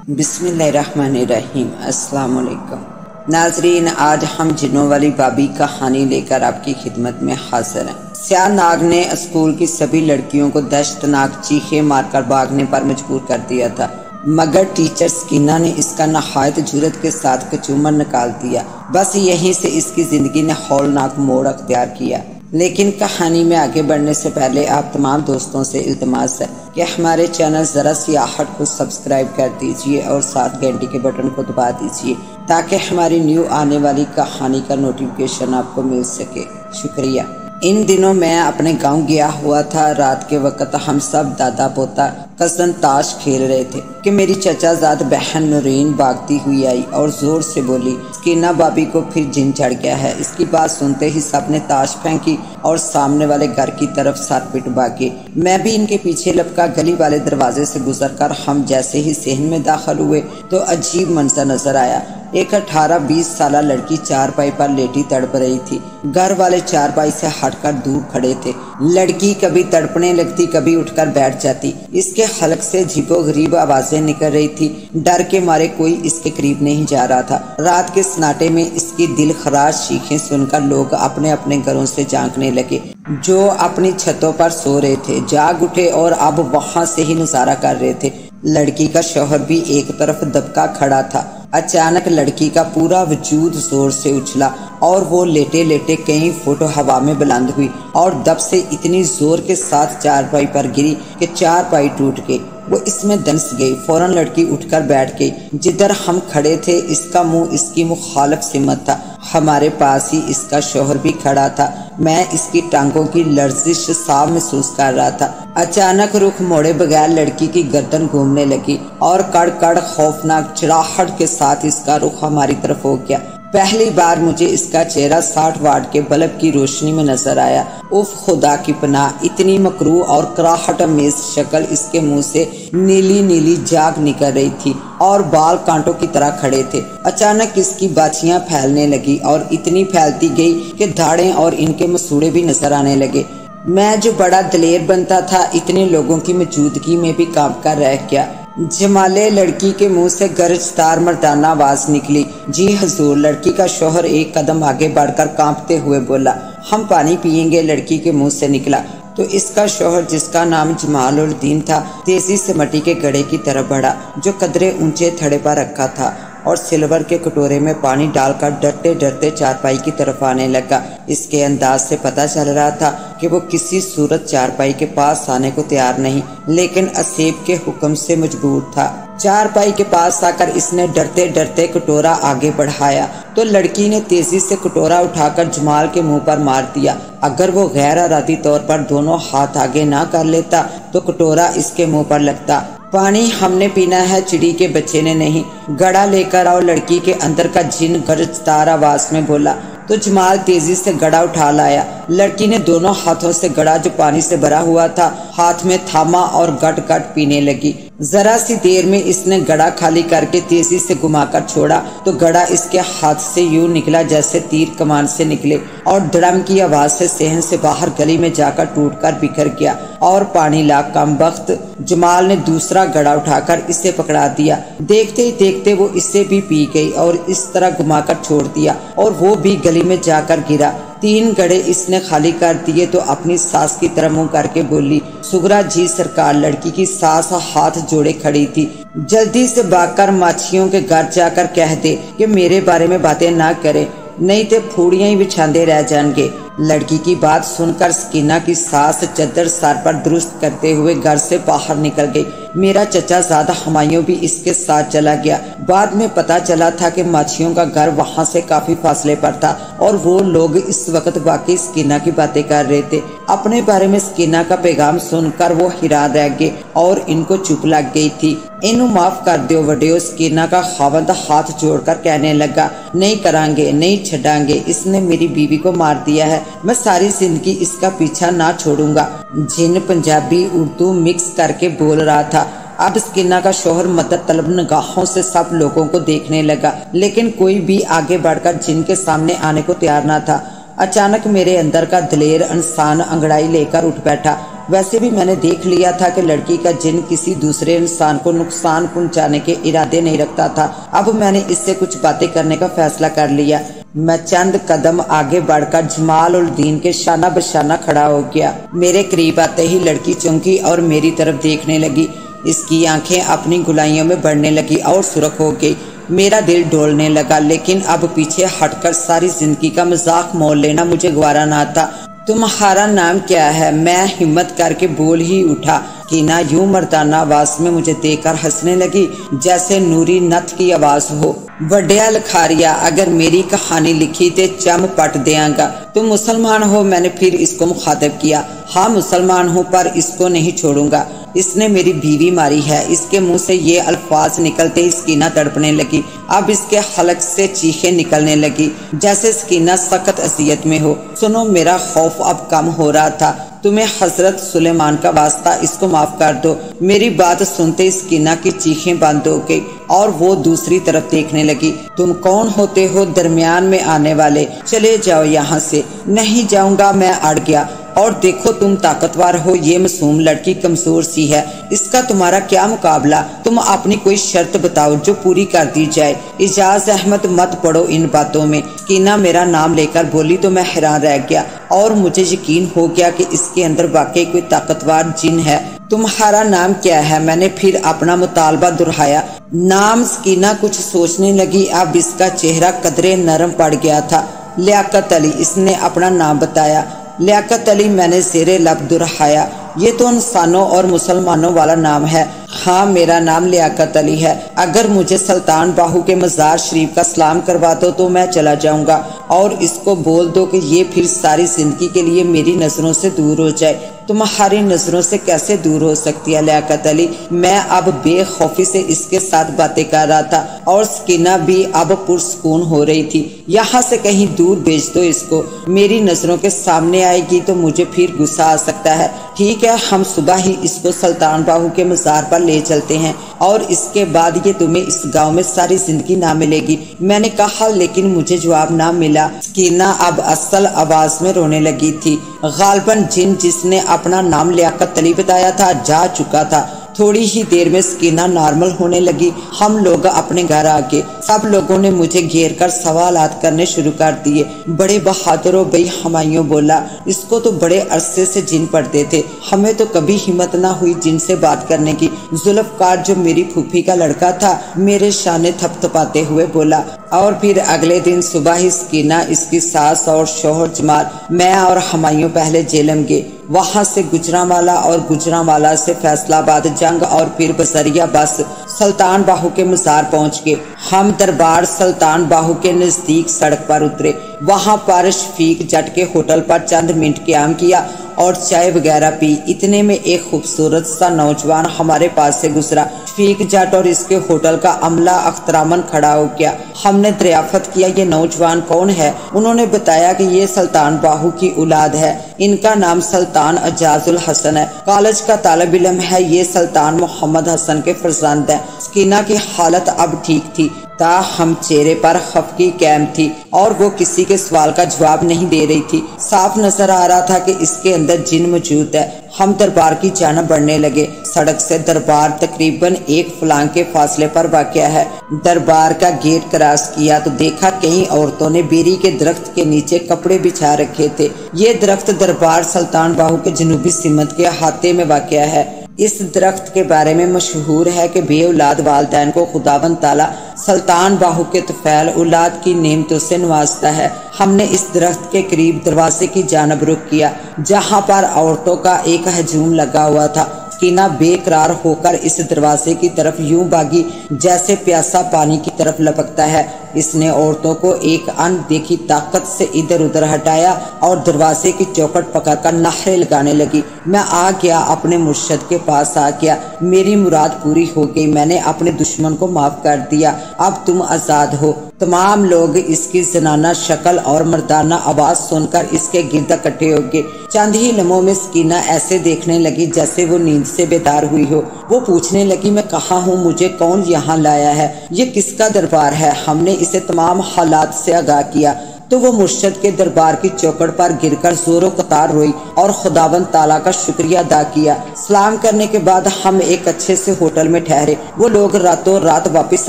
बिस्मिल्लाहिर्रहमानिर्रहीम। अस्सलाम वालेकुम नाजरीन, आज हम जिन्नों वाली बाबी कहानी लेकर आपकी खिदमत में हाजिर हैं। स्याह नाग ने स्कूल की सभी लड़कियों को दहशतनाक चीखे मारकर भागने पर मजबूर कर दिया था, मगर टीचर स्कीना ने इसका नहायत जुर्रत के साथ कचूमर निकाल दिया। बस यहीं से इसकी जिंदगी ने हौलनाक मोड़ अख्तियार किया। लेकिन कहानी में आगे बढ़ने से पहले आप तमाम दोस्तों से इल्तमास है कि हमारे चैनल ज़रा सी आहट को सब्सक्राइब कर दीजिए और साथ घंटी के बटन को दबा दीजिए ताकि हमारी न्यू आने वाली कहानी का नोटिफिकेशन आपको मिल सके। शुक्रिया। इन दिनों मैं अपने गांव गया हुआ था। रात के वक्त हम सब दादा पोता कज़न ताश खेल रहे थे कि मेरी चचाजाद बहन नूरीन भागती हुई आई और जोर से बोली, स्कीना भाभी को फिर जिन चढ़ गया है। इसकी बात सुनते ही सब ने ताश फेंकी और सामने वाले घर की तरफ सर पिट भागे। मैं भी इनके पीछे लपका गली वाले दरवाजे से गुजरकर हम जैसे ही सहन में दाखिल हुए तो अजीब मंजर नजर आया। एक 18-20 साल लड़की चारपाई पर लेटी तड़प रही थी। घर वाले चारपाई से हटकर दूर खड़े थे। लड़की कभी तड़पने लगती, कभी उठकर बैठ जाती। इसके हलक से अजीबो गरीब आवाजें निकल रही थी। डर के मारे कोई इसके करीब नहीं जा रहा था। रात के सन्नाटे में इसकी दिल खराश चीखें सुनकर लोग अपने अपने घरों से झांकने लगे। जो अपनी छतों पर सो रहे थे जाग उठे और अब वहां से ही नजारा कर रहे थे। लड़की का शौहर भी एक तरफ दबका खड़ा था। अचानक लड़की का पूरा वजूद जोर से उछला और वो लेटे लेटे कई फुट हवा में बुलंद हुई और दब से इतनी जोर के साथ चारपाई पर गिरी कि चारपाई टूट गई। वो इसमें दंस गई। फौरन लड़की उठकर बैठ गई। जिधर हम खड़े थे इसका मुंह इसकी मुखालिफ सिमत था। हमारे पास ही इसका शौहर भी खड़ा था। मैं इसकी टांगों की लर्जिश साफ महसूस कर रहा था। अचानक रुख मोड़े बगैर लड़की की गर्दन घूमने लगी और कड़ कड़ खौफनाक चिड़ाहट के साथ इसका रुख हमारी तरफ हो गया। पहली बार मुझे इसका चेहरा 60 वाट के बल्ब की रोशनी में नजर आया। उफ खुदा की पनाह, इतनी मकरू और कराहट अमेज शक्ल। इसके मुंह से नीली नीली जाग निकल रही थी और बाल कांटों की तरह खड़े थे। अचानक इसकी बाछियां फैलने लगी और इतनी फैलती गई कि धाड़ें और इनके मसूड़े भी नजर आने लगे। मैं जो बड़ा दलेर बनता था इतने लोगों की मौजूदगी में भी कांप कर रह गया। जमाले लड़की के मुंह से गरजदार मर्दाना आवाज निकली, जी हजूर। लड़की का शौहर एक कदम आगे बढ़कर कांपते हुए बोला, हम पानी पियेंगे। लड़की के मुंह से निकला तो इसका शौहर, जिसका नाम जमालुद्दीन था, तेजी से मट्टी के घड़े की तरफ बढ़ा जो कदरे ऊंचे थड़े पर रखा था और सिल्वर के कटोरे में पानी डालकर डरते डरते चारपाई की तरफ आने लगा। इसके अंदाज से पता चल रहा था कि वो किसी सूरत चारपाई के पास आने को तैयार नहीं, लेकिन असेब के हुक्म से मजबूर था। चारपाई के पास आकर इसने डरते डरते कटोरा आगे बढ़ाया तो लड़की ने तेजी से कटोरा उठाकर जमाल के मुंह पर मार दिया। अगर वो गैर इरादी तौर पर दोनों हाथ आगे ना कर लेता तो कटोरा इसके मुंह पर लगता। पानी हमने पीना है, चिड़ी के बच्चे ने नहीं। घड़ा लेकर आओ, लड़की के अंदर का जिन गरजदार आवाज में बोला तो जमाल तेजी से घड़ा उठा लाया। लड़की ने दोनों हाथों से घड़ा जो पानी से भरा हुआ था हाथ में थामा और गट गट पीने लगी। जरा सी देर में इसने घड़ा खाली करके तेजी से घुमाकर छोड़ा तो घड़ा इसके हाथ से यूं निकला जैसे तीर कमान से निकले और धड़म की आवाज से सहन से बाहर गली में जाकर टूटकर बिखर गया। और पानी ला कमबख्त जमाल ने दूसरा घड़ा उठाकर इसे पकड़ा दिया। देखते ही देखते वो इसे भी पी गई और इस तरह घुमाकर छोड़ दिया और वो भी गली में जाकर गिरा। 3 घड़े इसने खाली कर दिए तो अपनी सास की तरफ मुंह करके बोली, सुगरा जी सरकार। लड़की की सास हाथ जोड़े खड़ी थी। जल्दी से भागकर माछियों के घर जाकर कह दे कि मेरे बारे में बातें ना करें, नहीं तो फूड़ियां ही बिछाते रह जाएंगे। लड़की की बात सुनकर स्कीना की सास चद्दर सर पर दुरुस्त करते हुए घर से बाहर निकल गई। मेरा चचाजादा हुमायूं भी इसके साथ चला गया। बाद में पता चला था कि माछियों का घर वहां से काफी फासले पर था और वो लोग इस वक्त वाकई स्कीना की बातें कर रहे थे। अपने बारे में स्कीना का पैगाम सुनकर वो हैरान रह गए और इनको चुप लग गई थी। इन्हू माफ कर दो वडियो। स्कीना का खावंद हाथ जोड़कर कहने लगा, नहीं करांगे, नहीं छड़ांगे। इसने मेरी बीवी को मार दिया है। मैं सारी जिंदगी इसका पीछा ना छोड़ूंगा। जिन पंजाबी उर्दू मिक्स करके बोल रहा था। अब स्कीना का शौहर मदद तलब निगाहों से सब लोगों को देखने लगा, लेकिन कोई भी आगे बढ़कर जिनके सामने आने को तैयार ना था। अचानक मेरे अंदर का दलेर इंसान अंगड़ाई लेकर उठ बैठा वैसे भी मैंने देख लिया था कि लड़की का जिन किसी दूसरे इंसान को नुकसान पहुंचाने के इरादे नहीं रखता था। अब मैंने इससे कुछ बातें करने का फैसला कर लिया। मैं चंद कदम आगे बढ़कर जमाल उल दीन के शाना बशाना खड़ा हो गया। मेरे करीब आते ही लड़की चौंकी और मेरी तरफ देखने लगी। इसकी आंखें अपनी गुलाइयों में बढ़ने लगी और सुर्ख हो गई। मेरा दिल डोलने लगा, लेकिन अब पीछे हटकर सारी जिंदगी का मजाक मोल लेना मुझे गवारा ना था। तुम्हारा नाम क्या है? मैं हिम्मत करके बोल ही उठा। कीना यूं मर्दाना आवाज में मुझे देखकर हंसने लगी जैसे नूरी नथ की आवाज हो। वड्या लखारिया, अगर मेरी कहानी लिखी ते चम पट देंगा। तुम मुसलमान हो? मैंने फिर इसको मुखातिब किया। हाँ मुसलमान हूँ, पर इसको नहीं छोड़ूंगा। इसने मेरी बीवी मारी है। इसके मुंह से ये अल्फाज निकलते ही स्कीना तड़पने लगी। अब इसके हलक से चीखें निकलने लगी जैसे स्कीना सख्त असियत में हो। सुनो, मेरा खौफ अब कम हो रहा था। तुम्हें हजरत सुलेमान का वास्ता, इसको माफ कर दो। मेरी बात सुनते स्कीना की चीखें बंद हो गई और वो दूसरी तरफ देखने लगी। तुम कौन होते हो दरमियान में आने वाले? चले जाओ यहाँ से। नहीं जाऊंगा, मैं अड़ गया। और देखो तुम ताकतवर हो, ये मासूम लड़की कमजोर सी है। इसका तुम्हारा क्या मुकाबला? तुम अपनी कोई शर्त बताओ जो पूरी कर दी जाए। इजाज अहमद, मत पड़ो इन बातों में। कीना मेरा नाम लेकर बोली तो मैं हैरान रह गया और मुझे यकीन हो गया कि इसके अंदर वाकई कोई ताकतवर जिन है। तुम्हारा नाम क्या है? मैंने फिर अपना मुतालबा दोहराया। नाम? स्कीना कुछ सोचने लगी। अब इसका चेहरा कदरे नरम पड़ गया था। लियाकत अली, इसने अपना नाम बताया। लियाकत अली, मैंने ज़ेरे लब दोहराया। ये तो इंसानों और मुसलमानों वाला नाम है। हाँ, मेरा नाम लियाकत अली है। अगर मुझे सुल्तान बाहू के मज़ार शरीफ का सलाम करवा दो तो मैं चला जाऊंगा और इसको बोल दो कि ये फिर सारी जिंदगी के लिए मेरी नजरों से दूर हो जाए। तुम्हारी नजरों से कैसे दूर हो सकती है लियाकत अली? मैं अब बेखौफी से इसके साथ बातें कर रहा था और स्कीना भी अब पुरसकून हो रही थी। यहाँ से कहीं दूर भेज दो इसको। मेरी नजरों के सामने आएगी तो मुझे फिर गुस्सा आ सकता है। ठीक है, हम सुबह ही इसको सुल्तान बाहू के मज़ार पर ले चलते हैं और इसके बाद ये तुम्हें इस गांव में सारी जिंदगी ना मिलेगी। मैंने कहा, लेकिन मुझे जवाब ना मिला। स्कीना अब असल आवाज में रोने लगी थी। गालबन जिन जिसने अपना नाम लियाकत अली बताया था जा चुका था। थोड़ी ही देर में स्कीना नॉर्मल होने लगी। हम लोग अपने घर आ गए। सब लोगों ने मुझे घेर कर सवालात करने शुरू कर दिए। बड़े बहादुर भाई हमायूं बोला, इसको तो बड़े अरसे से जिन पड़ते थे, हमें तो कभी हिम्मत ना हुई जिनसे बात करने की। जुल्फकार जो मेरी फूफी का लड़का था मेरे शाने थपथपाते हुए बोला। और फिर अगले दिन सुबह ही स्कीना, इसकी सास और शोहर जमाल, मैं और हमायूं पहले जेलम गए। वहां से गुजरांवाला और गुजरांवाला से फैसलाबाद जंग और फिर बसरिया बस सुल्तान बाहू के मज़ार पहुंच गए। हम दरबार सुल्तान बाहू के नजदीक सड़क पर उतरे। वहां पर शफीक जट के होटल पर चंद मिनट क्याम किया और चाय वगैरह पी। इतने में एक खूबसूरत सा नौजवान हमारे पास से गुजरा। शफीक जट और इसके होटल का अमला अख्तरामन खड़ा हो गया। हमने दरियाफत किया, ये नौजवान कौन है? उन्होंने बताया कि ये सुल्तान बाहू की औलाद है। इनका नाम सुल्तान अजाजुल हसन है। कॉलेज का तालिब इल्म है। ये सुल्तान मोहम्मद हसन के फर्जंद है। स्कीना की हालत अब ठीक थी। हम चेहरे पर खफगी कैम थी और वो किसी के सवाल का जवाब नहीं दे रही थी। साफ नजर आ रहा था कि इसके अंदर जिन मौजूद है। हम दरबार की जानिब बढ़ने लगे। सड़क से दरबार तकरीबन 1 फलांग के फासले पर वाक़या है। दरबार का गेट क्रॉस किया तो देखा कई औरतों ने बेरी के दरख्त के नीचे कपड़े बिछा रखे थे। ये दरख्त दरबार सुल्तान बाहू के जनूबी सिमत के अहाते में वाक़या है। इस दरख्त के बारे में मशहूर है कि बे औलाद वालिदैन को खुदावंद ताला सुल्तान बाहू के तुफैल औलाद की नेमतों से नवाजता है। हमने इस दरख्त के करीब दरवाजे की जानिब रुख किया जहाँ पर औरतों का एक हजूम लगा हुआ था। स्कीना बेकरार होकर इस दरवाजे की तरफ यूं भागी जैसे प्यासा पानी की तरफ लपकता है। इसने औरतों को एक अनदेखी ताकत से इधर उधर हटाया और दरवाजे की चौखट पकड़कर नारे लगाने लगी। मैं आ गया, अपने मुर्शद के पास आ गया। मेरी मुराद पूरी हो गई। मैंने अपने दुश्मन को माफ कर दिया। अब तुम आजाद हो। तमाम लोग इसकी जनाना शक्ल और मर्दाना आवाज सुनकर इसके गिर्द इकट्ठे हो गए। चंद ही लम्हों में स्कीना ऐसे देखने लगी जैसे वो नींद से बेदार हुई हो। वो पूछने लगी, मैं कहाँ हूँ? मुझे कौन यहाँ लाया है? ये किसका दरबार है? हमने इसे तमाम हालात से आगाह किया। تو وہ مرشد کے دربار کی چوکڑ پر گر کر زور و قطار روئی اور خداوند تعالیٰ کا شکریہ ادا کیا۔ سلام کرنے کے بعد ہم ایک اچھے سے ہوٹل میں ٹھہرے۔ وہ لوگ راتوں رات واپس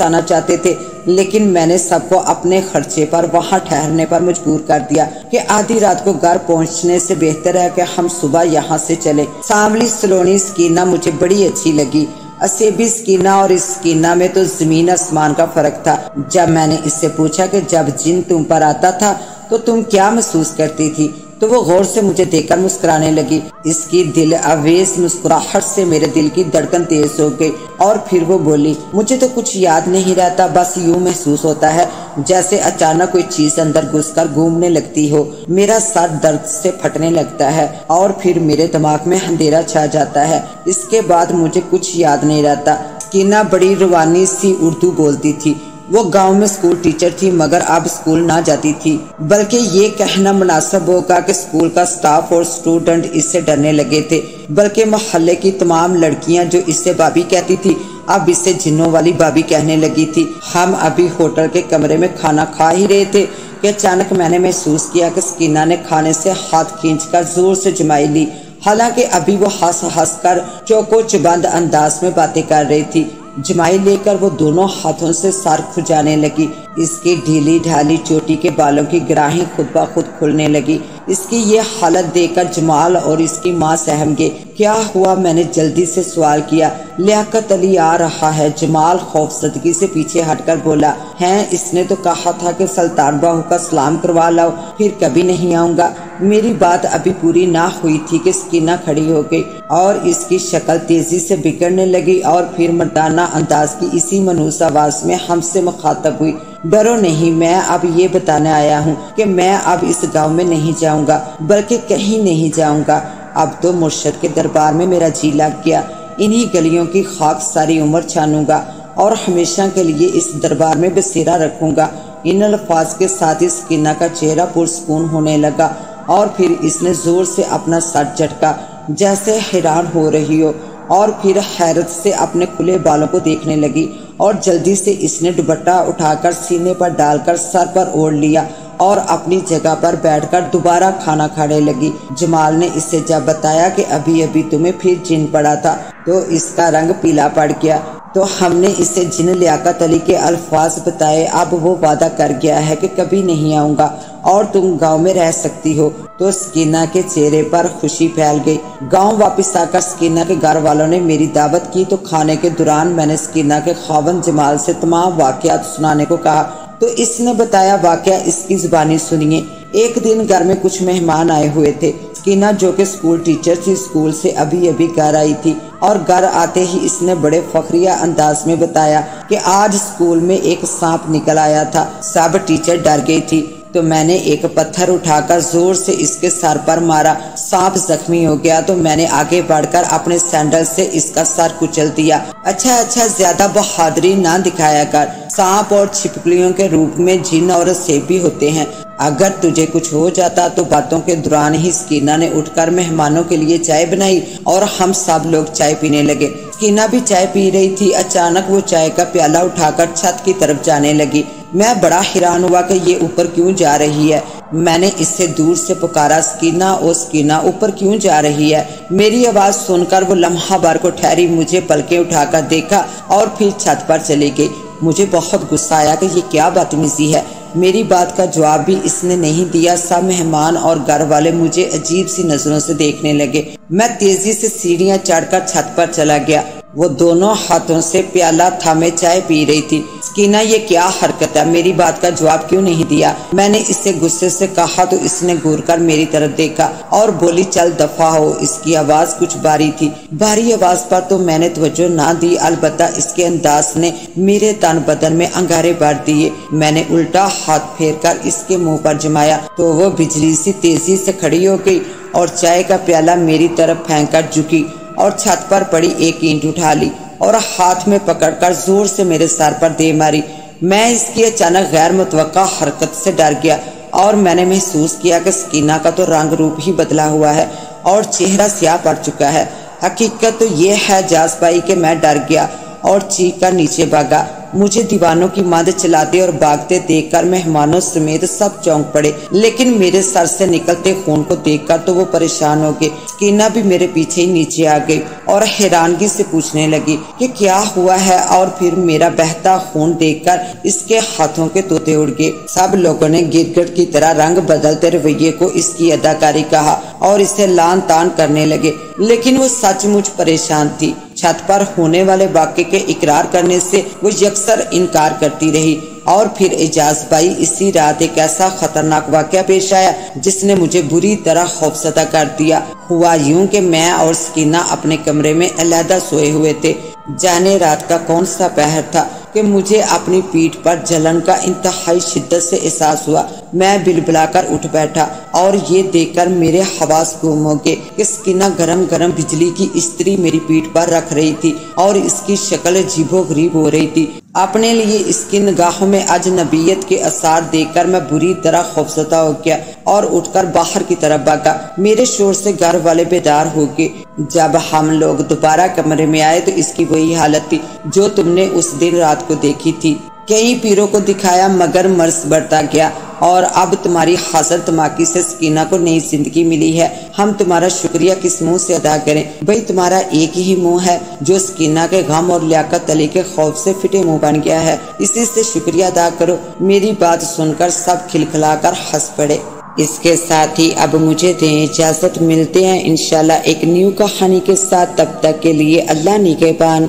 آنا چاہتے تھے، لیکن میں نے سب کو اپنے خرچے پر وہاں ٹھہرنے پر مجبور کر دیا کہ آدھی رات کو گھر پہنچنے سے بہتر ہے کہ ہم صبح یہاں سے چلیں۔ ساملی سلونی سکینہ مجھے بڑی اچھی لگی۔ اسیبی سکینہ اور اس سکینہ میں تو زمین آسمان کا فرق تھا۔ جب میں نے اس سے پوچھا کہ جب جن تم پر آتا تھا تو تم کیا محسوس کرتی تھی، تو وہ غور سے مجھے دیکھ کر مسکرانے لگی۔ اس کی دل آویز مسکراہٹ سے میرے دل کی دھڑکن تیز ہو گئی اور پھر وہ بولی، مجھے تو کچھ یاد نہیں رہتا، بس یوں محسوس ہوتا ہے جیسے اچانک کوئی چیز اندر گھس کر گھومنے لگتی ہو۔ میرا سر درد سے پھٹنے لگتا ہے اور پھر میرے دماغ میں اندھیرا چھا جاتا ہے۔ اس کے بعد مجھے کچھ یاد نہیں رہتا۔ سکینہ بڑی روانی سی اردو بولتی تھی۔ وہ گاؤں میں اسکول ٹیچر تھی مگر اب اسکول نہ جاتی تھی، بلکہ یہ کہنا مناسب ہوگا کہ اسکول کا سٹاف اور اسٹوڈنٹ اس سے ڈرنے لگے تھے، بلکہ محلے کی تمام لڑکیاں جو اس سے بابی کہتی تھی اب اسے جنوں والی بابی کہنے لگی تھی۔ ہم ابھی ہوٹل کے کمرے میں کھانا کھا ہی رہے تھے کہ اچانک میں نے محسوس کیا کہ سکینہ نے کھانے سے ہاتھ کھینچ کر زور سے جمائی لی، حالانکہ ابھی وہ ہنس ہنس کر چوکو چبند انداز میں باتیں کر رہی تھی۔ جمائی لے کر وہ دونوں ہاتھوں سے سر کھجانے لگی۔ اس کی ڈھیلی ڈھالی چوٹی کے بالوں کی گراہیں خود بخود کھلنے لگی۔ اس کی یہ حالت دیکھ کر جمال اور اس کی ماں سہم گئے۔ کیا ہوا؟ میں نے جلدی سے سوال کیا۔ لیاقت علی آ رہا ہے، جمال خوفزدگی سے پیچھے ہٹ کر بولا۔ ہیں، اس نے تو کہا تھا کہ سلطان بہو کا سلام کروا لاؤ، پھر کبھی نہیں آؤں گا۔ میری بات ابھی پوری نہ ہوئی تھی کہ سکینہ کھڑی ہو گئی اور اس کی شکل تیزی سے بگڑنے لگی اور پھر مردانہ انداز کی اسی منحوس آواز میں ہم سے مخاطب ہوئی، ڈرو نہیں، میں اب یہ بتانے آیا ہوں کہ میں اب اس گاؤں میں نہیں جاؤں گا، بلکہ کہیں نہیں جاؤں گا۔ اب تو مرشد کے دربار میں میرا جی لگ گیا، انہی گلیوں کی خاک ساری عمر چھانوں گا اور ہمیشہ کے لیے اس دربار میں بسیرا رکھوں گا۔ ان الفاظ کے ساتھ ہی سکینہ کا چہرہ پرسکون ہونے لگا اور پھر اس نے زور سے اپنا سر جھٹکا جیسے حیران ہو رہی ہو، اور پھر حیرت سے اپنے کھلے بالوں کو دیکھنے لگی اور جلدی سے اس نے دوپٹہ اٹھا کر سینے پر ڈال کر سر پر اوڑھ لیا اور اپنی جگہ پر بیٹھ کر دوبارہ کھانا کھانے لگی۔ جمال نے اسے جب بتایا کہ ابھی تمہیں پھر جن پڑا تھا تو اس کا رنگ پیلا پڑ گیا، تو ہم نے اسے جن لیاقت علی کے الفاظ بتائے۔ اب وہ وعدہ کر گیا ہے کہ کبھی نہیں آؤں گا اور تم گاؤں میں رہ سکتی ہو۔ تو سکینہ کے چہرے پر خوشی پھیل گئی۔ گاؤں واپس آ کر سکینہ کے گھر والوں نے میری دعوت کی تو کھانے کے دوران میں نے سکینہ کے خاوند جمال سے تمام واقعات سنانے کو کہا تو اس نے بتایا واقعہ اس کی زبانی سنیے۔ ایک دن گھر میں کچھ مہمان آئے ہوئے تھے۔ سکینہ جو کہ اسکول ٹیچر تھی اسکول سے ابھی گھر آئی تھی اور گھر آتے ہی اس نے بڑے فخریہ انداز میں بتایا کہ آج اسکول میں ایک سانپ نکل آیا تھا۔ سب ٹیچر ڈر گئی تھی تو میں نے ایک پتھر اٹھا کر زور سے اس کے سر پر مارا، سانپ زخمی ہو گیا تو میں نے آگے بڑھ کر اپنے سینڈل سے اس کا سر کچل دیا۔ اچھا زیادہ بہادری نہ دکھایا کر، سانپ اور چھپکلیوں کے روپ میں جن اور سیب بھی ہوتے ہیں، اگر تجھے کچھ ہو جاتا۔ تو باتوں کے دوران ہی سکینہ نے اٹھ کر مہمانوں کے لیے چائے بنائی اور ہم سب لوگ چائے پینے لگے۔ سکینہ بھی چائے پی رہی تھی، اچانک وہ چائے کا پیالہ اٹھا کر چھت کی طرف جانے لگی۔ میں بڑا حیران ہوا کہ یہ اوپر کیوں جا رہی ہے۔ میں نے اس سے دور سے پکارا، سکینہ اوپر کیوں جا رہی ہے؟ میری آواز سن کر وہ لمحہ بھر کو ٹھہری، مجھے پلکیں اٹھا کر دیکھا اور پھر چھت پر چلی گئی۔ مجھے بہت غصہ آیا کہ یہ کیا بدتمیزی ہے۔ میری بات کا جواب بھی اس نے نہیں دیا۔ سب مہمان اور گھر والے مجھے عجیب سی نظروں سے دیکھنے لگے۔ میں تیزی سے سیڑھیاں چڑھ کر چھت پر چلا گیا۔ وہ دونوں ہاتھوں سے پیالہ تھامے چائے پی رہی تھی۔ سکینہ یہ کیا حرکت ہے؟ میری بات کا جواب کیوں نہیں دیا؟ میں نے اس سے غصے سے کہا تو اس نے گھور کر میری طرف دیکھا اور بولی، چل دفع ہو۔ اس کی آواز کچھ بھاری تھی۔ بھاری آواز پر تو میں نے توجہ نہ دی، البتہ اس کے انداز نے میرے تن بدن میں انگارے بھر دیے۔ میں نے الٹا ہاتھ پھیر کر اس کے منہ پر جمایا تو وہ بجلی سی تیزی سے کھڑی ہو گئی اور چائے کا پیالہ میری طرف پھینک کر جھکی اور چھت پر پڑی ایک اینٹ اٹھا لی اور ہاتھ میں پکڑ کر زور سے میرے سر پر دے ماری۔ میں اس کی اچانک غیر متوقع حرکت سے ڈر گیا اور میں نے محسوس کیا کہ سکینہ کا تو رنگ روپ ہی بدلا ہوا ہے اور چہرہ سیاہ پڑ چکا ہے۔ حقیقت تو یہ ہے جاز پائی کہ میں ڈر گیا اور چیخ کر نیچے بھاگا۔ مجھے دیوانوں کی ماند چلاتے اور بھاگتے دیکھ کر مہمانوں سمیت سب چونک پڑے، لیکن میرے سر سے نکلتے خون کو دیکھ کر تو وہ پریشان ہو گئے۔ سکینہ بھی میرے پیچھے ہی نیچے آ گئی اور حیرانگی سے پوچھنے لگی کہ کیا ہوا ہے، اور پھر میرا بہتا خون دیکھ کر اس کے ہاتھوں کے طوطے اڑ گئے۔ سب لوگوں نے گرگٹ کی طرح رنگ بدلتے رویے کو اس کی اداکاری کہا اور اسے لان تان کرنے لگے، لیکن وہ سچ مچ پریشان تھی۔ چھت پر ہونے والے واقعے کے اقرار کرنے سے وہ یکسر انکار کرتی رہی، اور پھر اعجاز بھائی اسی رات ایک ایسا خطرناک واقعہ پیش آیا جس نے مجھے بری طرح خوفزدہ کر دیا۔ ہوا یوں کہ میں اور سکینہ اپنے کمرے میں علیحدہ سوئے ہوئے تھے۔ جانے رات کا کون سا پہر تھا کہ مجھے اپنی پیٹھ پر جلن کا انتہائی شدت سے احساس ہوا۔ میں بلبلا کر اٹھ بیٹھا اور یہ دیکھ کر میرے حواس گم ہو گئے کہ سکینہ گرم گرم بجلی کی استری میری پیٹھ پر رکھ رہی تھی اور اس کی شکل عجیب و غریب ہو رہی تھی۔ اپنے لیے اس کی نگاہوں میں اجنبیت کے اثار دیکھ کر میں بری طرح خوفزدہ ہو گیا اور اٹھ کر باہر کی طرف بھاگا۔ میرے شور سے گھر والے بیدار ہو گئے۔ جب ہم لوگ دوبارہ کمرے میں آئے تو اس کی وہی حالت تھی جو تم نے اس دن رات کو دیکھی تھی۔ کئی پیروں کو دکھایا مگر مرض بڑھتا گیا، اور اب تمہاری حاضر دماغی سے سکینہ کو نئی زندگی ملی ہے۔ ہم تمہارا شکریہ کس منہ سے ادا کریں؟ بھئی تمہارا ایک ہی منہ ہے جو سکینہ کے غم اور لیاقت علی کے خوف سے پھٹے منہ بن گیا ہے، اسی سے شکریہ ادا کرو۔ میری بات سن کر سب کھلکھلا کر ہنس پڑے۔ اس کے ساتھ ہی اب مجھے دیں اجازت، ملتے ہیں انشاءاللہ ایک نیو کہانی کے ساتھ، تب تک کے لیے اللہ نگہبان۔